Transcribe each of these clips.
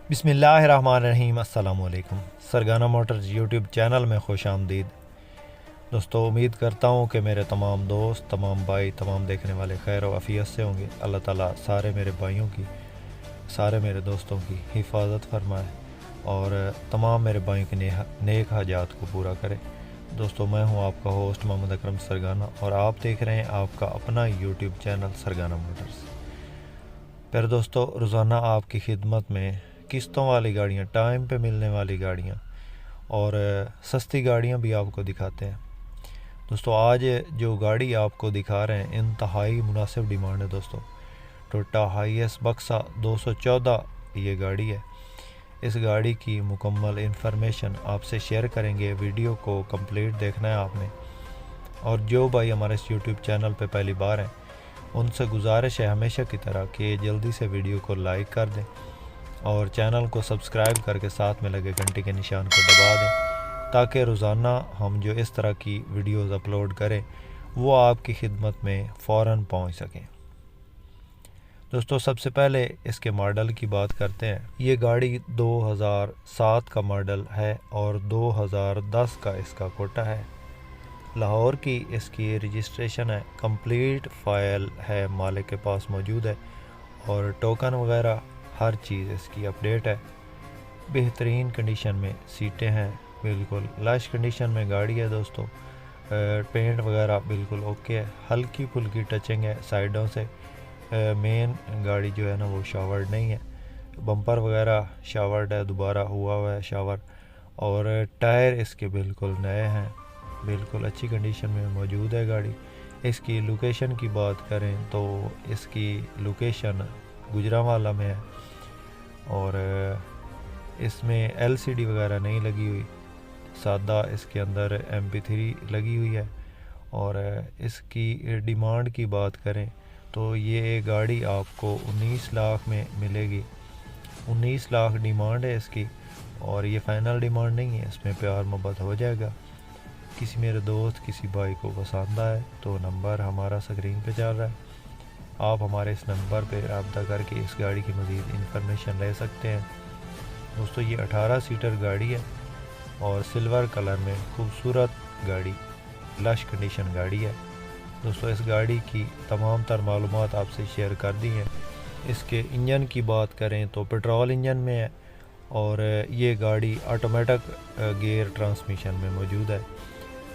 بسم اللہ الرحمن الرحیم۔ السلام علیکم۔ سرگانہ موٹرز یوٹیوب چینل میں خوش آمدید دوستو۔ امید کرتا ہوں کہ میرے تمام دوست، تمام بھائی، تمام دیکھنے والے خیر و عافیت سے ہوں گے۔ اللہ تعالیٰ سارے میرے بھائیوں کی، سارے میرے دوستوں کی حفاظت فرمائے اور تمام میرے بھائیوں کی نیک حاجات کو پورا کرے۔ دوستو، میں ہوں آپ کا ہوسٹ محمد اکرم سرگانہ اور آپ دیکھ رہے ہیں آپ کا اپنا یوٹیوب چینل سرگانہ موٹرز۔ پھر دوستو، روزانہ آپ کی خدمت میں قسطوں والی گاڑیاں، ٹائم پہ ملنے والی گاڑیاں اور سستی گاڑیاں بھی آپ کو دکھاتے ہیں۔ دوستو، آج جو گاڑی آپ کو دکھا رہے ہیں انتہائی مناسب ڈیمانڈ ہے دوستو۔ ٹویوٹا ہائی ایس بکسا 214 یہ گاڑی ہے۔ اس گاڑی کی مکمل انفارمیشن آپ سے شیئر کریں گے۔ ویڈیو کو کمپلیٹ دیکھنا ہے آپ نے، اور جو بھائی ہمارے اس یوٹیوب چینل پہ پہلی بار ہیں ان سے گزارش ہے ہمیشہ کی طرح کہ جلدی سے ویڈیو کو لائک کر دیں اور چینل کو سبسکرائب کر کے ساتھ میں لگے گھنٹی کے نشان کو دبا دیں تاکہ روزانہ ہم جو اس طرح کی ویڈیوز اپلوڈ کریں وہ آپ کی خدمت میں فوراً پہنچ سکیں۔ دوستو، سب سے پہلے اس کے ماڈل کی بات کرتے ہیں۔ یہ گاڑی 2007 کا ماڈل ہے اور 2010 کا اس کا کوٹا ہے۔ لاہور کی اس کی رجسٹریشن ہے، کمپلیٹ فائل ہے، مالک کے پاس موجود ہے اور ٹوکن وغیرہ ہر چیز اس کی اپڈیٹ ہے۔ بہترین کنڈیشن میں سیٹیں ہیں، بالکل لش کنڈیشن میں گاڑی ہے دوستو۔ پینٹ وغیرہ بالکل اوکے ہے، ہلکی پھلکی ٹچنگ ہے سائیڈوں سے۔ مین گاڑی جو ہے نا وہ شاورڈ نہیں ہے، بمپر وغیرہ شاورڈ ہے، دوبارہ ہوا ہے شاور، اور ٹائر اس کے بالکل نئے ہیں، بالکل اچھی کنڈیشن میں موجود ہے گاڑی۔ اس کی لوکیشن کی بات کریں تو اس کی لوکیشن گجرانوالہ میں ہے اور اس میں LCD وغیرہ نہیں لگی ہوئی، سادہ اس کے اندر MP3 لگی ہوئی ہے۔ اور اس کی ڈیمانڈ کی بات کریں تو یہ گاڑی آپ کو 19 لاکھ میں ملے گی۔ 19 لاکھ ڈیمانڈ ہے اس کی، اور یہ فائنل ڈیمانڈ نہیں ہے، اس میں پیار محبت ہو جائے گا۔ کسی میرے دوست، کسی بھائی کو پسند آئے تو نمبر ہمارا اسکرین پہ چل رہا ہے، آپ ہمارے اس نمبر پہ رابطہ کر کے اس گاڑی کی مزید انفارمیشن لے سکتے ہیں۔ دوستو، یہ 18 سیٹر گاڑی ہے اور سلور کلر میں خوبصورت گاڑی، لش کنڈیشن گاڑی ہے۔ دوستو، اس گاڑی کی تمام تر معلومات آپ سے شیئر کر دی ہیں۔ اس کے انجن کی بات کریں تو پیٹرول انجن میں ہے اور یہ گاڑی آٹومیٹک گیئر ٹرانسمیشن میں موجود ہے۔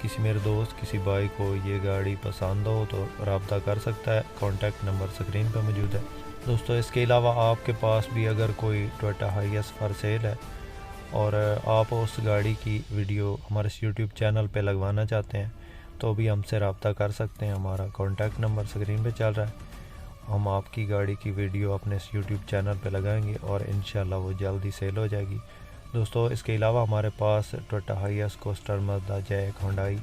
کسی میرے دوست، کسی بھائی کو یہ گاڑی پسند ہو تو رابطہ کر سکتا ہے، کانٹیکٹ نمبر سکرین پہ موجود ہے۔ دوستو، اس کے علاوہ آپ کے پاس بھی اگر کوئی Toyota high S for sale ہے اور آپ اس گاڑی کی ویڈیو ہمارے اس یوٹیوب چینل پہ لگوانا چاہتے ہیں تو بھی ہم سے رابطہ کر سکتے ہیں، ہمارا کانٹیکٹ نمبر سکرین پہ چل رہا ہے۔ ہم آپ کی گاڑی کی ویڈیو اپنے اس یوٹیوب چینل پہ لگائیں گے اور انشاءاللہ وہ جلدی سیل ہو جائے گی۔ دوستو، اس کے علاوہ ہمارے پاس Toyota HiAce, Coaster, Mazda, JAC, Hyundai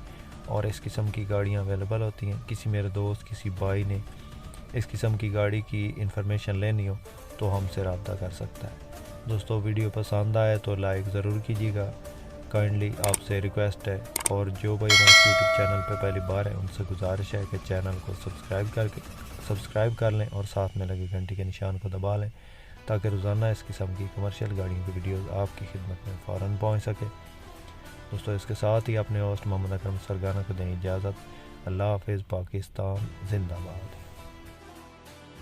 اور اس قسم کی گاڑیاں اویلیبل ہوتی ہیں۔ کسی میرے دوست، کسی بھائی نے اس قسم کی گاڑی کی انفارمیشن لینی ہو تو ہم سے رابطہ کر سکتا ہے۔ دوستو، ویڈیو پسند آئے تو لائک ضرور کیجیے گا، کائنڈلی آپ سے ریکویسٹ ہے، اور جو بھائی ہمارے یوٹیوب چینل پہ پہلی بار ہیں ان سے گزارش ہے کہ چینل کو سبسکرائب کر لیں اور ساتھ میں لگے گھنٹی کے نشان کو دبا لیں تاکہ روزانہ اس قسم کی کمرشل گاڑیوں کی ویڈیوز آپ کی خدمت میں فوراً پہنچ سکے۔ دوستو، اس کے ساتھ ہی اپنے ہوسٹ محمد اکرم سرگانہ کو دیں اجازت۔ اللہ حافظ، پاکستان زندہ باد۔